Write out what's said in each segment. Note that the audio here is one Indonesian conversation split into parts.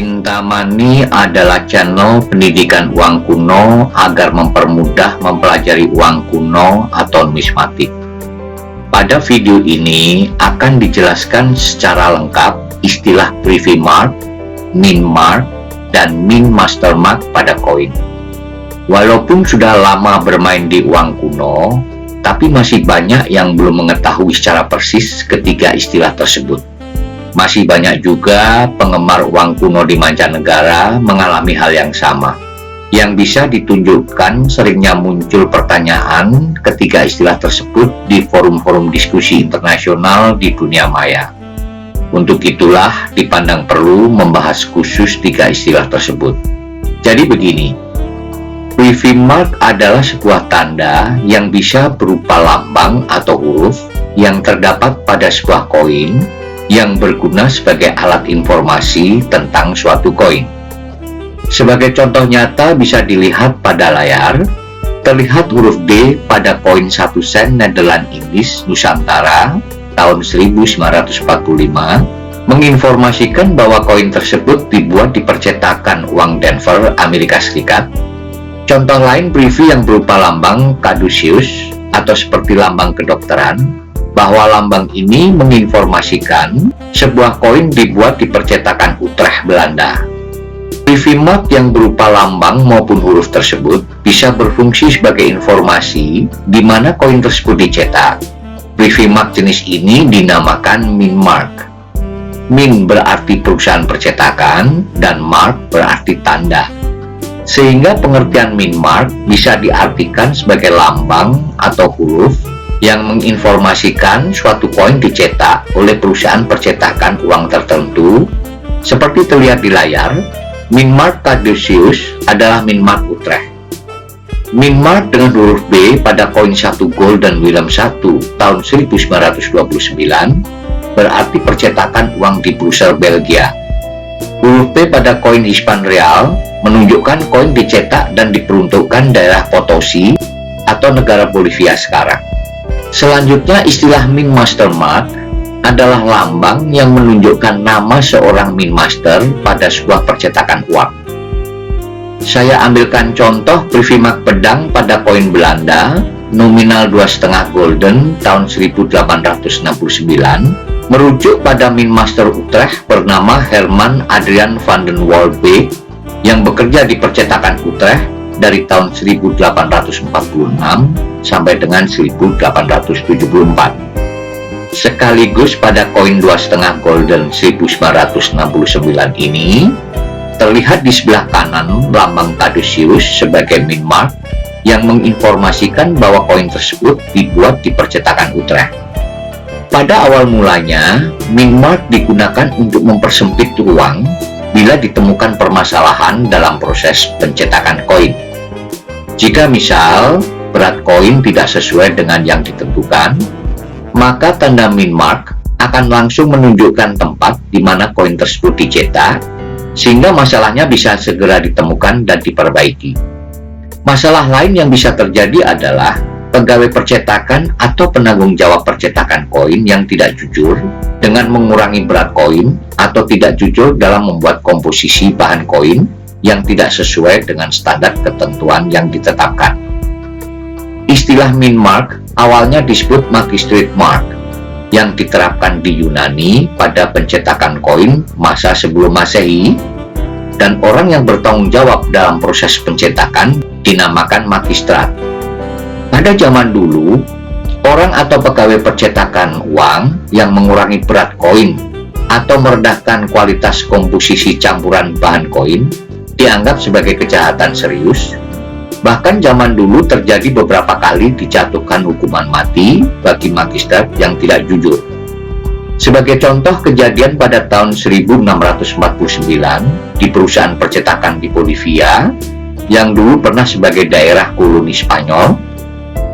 Kintamani adalah channel pendidikan uang kuno agar mempermudah mempelajari uang kuno atau numismatik. Pada video ini akan dijelaskan secara lengkap istilah privy mark, min mark, dan min master mark pada koin. Walaupun sudah lama bermain di uang kuno, tapi masih banyak yang belum mengetahui secara persis ketiga istilah tersebut. Masih banyak juga penggemar uang kuno di mancanegara mengalami hal yang sama. Yang bisa ditunjukkan seringnya muncul pertanyaan ketiga istilah tersebut di forum-forum diskusi internasional di dunia maya. Untuk itulah dipandang perlu membahas khusus tiga istilah tersebut. Jadi begini, privy mark adalah sebuah tanda yang bisa berupa lambang atau huruf yang terdapat pada sebuah koin yang berguna sebagai alat informasi tentang suatu koin. Sebagai contoh nyata bisa dilihat pada layar, terlihat huruf D pada koin 1 sen Nederland Indies Nusantara tahun 1945, menginformasikan bahwa koin tersebut dibuat di percetakan uang Denver, Amerika Serikat. Contoh lain privy yang berupa lambang caduceus atau seperti lambang kedokteran, bahwa lambang ini menginformasikan sebuah koin dibuat di percetakan Utrecht, Belanda. Privy mark yang berupa lambang maupun huruf tersebut bisa berfungsi sebagai informasi di mana koin tersebut dicetak. Privy mark jenis ini dinamakan min mark. Min berarti perusahaan percetakan dan mark berarti tanda. Sehingga pengertian min mark bisa diartikan sebagai lambang atau huruf yang menginformasikan suatu koin dicetak oleh perusahaan percetakan uang tertentu. Seperti terlihat di layar, min mark caduceus adalah min mark Utrecht. Min mark dengan huruf B pada koin 1 Golden Willem I tahun 1929 berarti percetakan uang di Brussel, Belgia. Huruf P pada koin Hispan Real menunjukkan koin dicetak dan diperuntukkan daerah Potosi atau negara Bolivia sekarang. Selanjutnya, istilah min master mark adalah lambang yang menunjukkan nama seorang min master pada sebuah percetakan uang. Saya ambilkan contoh privy mark pedang pada koin Belanda nominal 2,5 Golden tahun 1869 merujuk pada min master Utrecht bernama Herman Adrian van den Walbeek yang bekerja di percetakan Utrecht dari tahun 1846 sampai dengan 1874. Sekaligus pada koin 2,5 Golden 1969 ini terlihat di sebelah kanan lambang caduceus sebagai min mark yang menginformasikan bahwa koin tersebut dibuat di percetakan Utrecht. Pada awal mulanya, min mark digunakan untuk mempersempit ruang bila ditemukan permasalahan dalam proses pencetakan koin. Jika misal berat koin tidak sesuai dengan yang ditentukan, maka tanda min mark akan langsung menunjukkan tempat di mana koin tersebut dicetak, sehingga masalahnya bisa segera ditemukan dan diperbaiki. Masalah lain yang bisa terjadi adalah pegawai percetakan atau penanggung jawab percetakan koin yang tidak jujur dengan mengurangi berat koin atau tidak jujur dalam membuat komposisi bahan koin yang tidak sesuai dengan standar ketentuan yang ditetapkan. Istilah min mark awalnya disebut magistrate mark yang diterapkan di Yunani pada pencetakan koin masa sebelum Masehi, dan orang yang bertanggung jawab dalam proses pencetakan dinamakan magistrat. Pada zaman dulu, orang atau pegawai percetakan uang yang mengurangi berat koin atau merendahkan kualitas komposisi campuran bahan koin dianggap sebagai kejahatan serius. Bahkan zaman dulu terjadi beberapa kali dijatuhkan hukuman mati bagi magistrat yang tidak jujur. Sebagai contoh kejadian pada tahun 1649 di perusahaan percetakan di Bolivia yang dulu pernah sebagai daerah koloni Spanyol,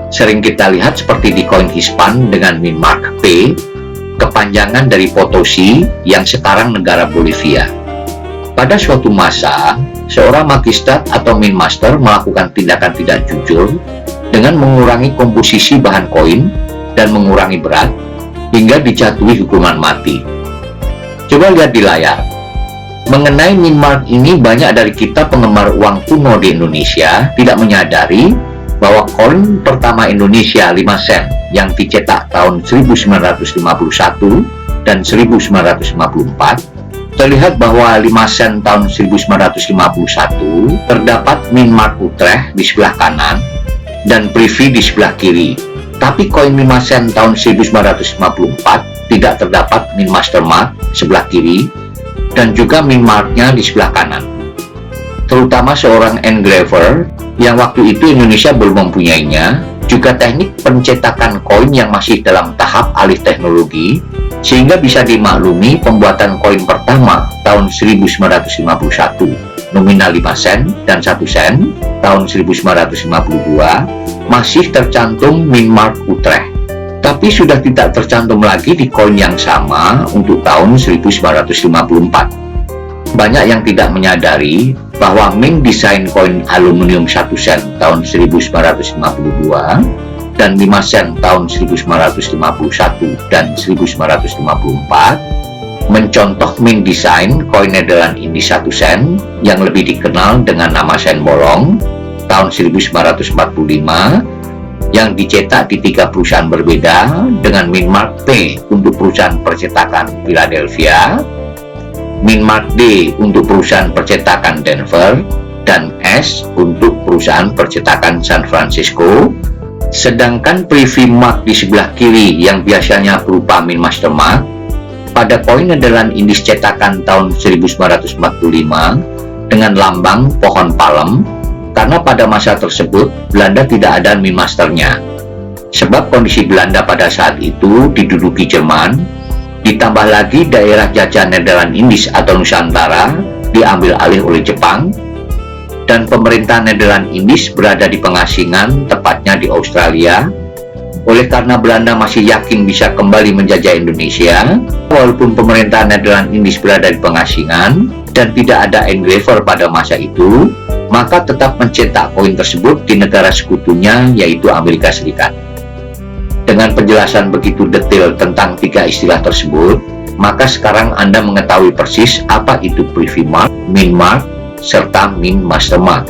sering kita lihat seperti di koin Hispan dengan min mark P, kepanjangan dari Potosi yang sekarang negara Bolivia. Pada suatu masa, seorang magistrat atau min master melakukan tindakan tidak jujur dengan mengurangi komposisi bahan koin dan mengurangi berat hingga dijatuhi hukuman mati. Coba lihat di layar. Mengenai min mark ini, banyak dari kita penggemar uang kuno di Indonesia tidak menyadari bahwa koin pertama Indonesia 5 sen yang dicetak tahun 1951 dan 1954, terlihat bahwa 5 sen tahun 1951 terdapat min mark Utrecht di sebelah kanan dan Privy di sebelah kiri. Tapi koin 5 sen tahun 1954 tidak terdapat min Mastermark sebelah kiri dan juga min marknya di sebelah kanan. Terutama seorang engraver yang waktu itu Indonesia belum mempunyainya, juga teknik pencetakan koin yang masih dalam tahap alih teknologi, sehingga bisa dimaklumi pembuatan koin pertama tahun 1951 nominal 5 sen dan 1 sen tahun 1952 masih tercantum min mark Utrecht, tapi sudah tidak tercantum lagi di koin yang sama untuk tahun 1954. Banyak yang tidak menyadari bahwa min desain koin aluminium 1 sen tahun 1952 dan 5 sen tahun 1951 dan 1954 mencontoh min desain koin Nederland Indies 1 sen yang lebih dikenal dengan nama sen bolong tahun 1945 yang dicetak di 3 perusahaan berbeda dengan min mark P untuk perusahaan percetakan Philadelphia, min mark D untuk perusahaan percetakan Denver, dan S untuk perusahaan percetakan San Francisco. Sedangkan Privy mark di sebelah kiri yang biasanya berupa min Mastermark pada koin Nederland Indies cetakan tahun 1945 dengan lambang pohon palem, karena pada masa tersebut Belanda tidak ada min masternya. Sebab kondisi Belanda pada saat itu diduduki Jerman, ditambah lagi daerah jajah Nederland Indies atau Nusantara diambil alih oleh Jepang, dan pemerintah Nederland Indies berada di pengasingan, tepatnya di Australia. Oleh karena Belanda masih yakin bisa kembali menjajah Indonesia, walaupun pemerintah Nederland Indies berada di pengasingan dan tidak ada engraver pada masa itu, maka tetap mencetak koin tersebut di negara sekutunya, yaitu Amerika Serikat. Dengan penjelasan begitu detail tentang 3 istilah tersebut, maka sekarang Anda mengetahui persis apa itu Privy mark, min mark, serta min Mastermark.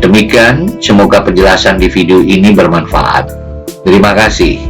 Demikian, semoga penjelasan di video ini bermanfaat. Terima kasih.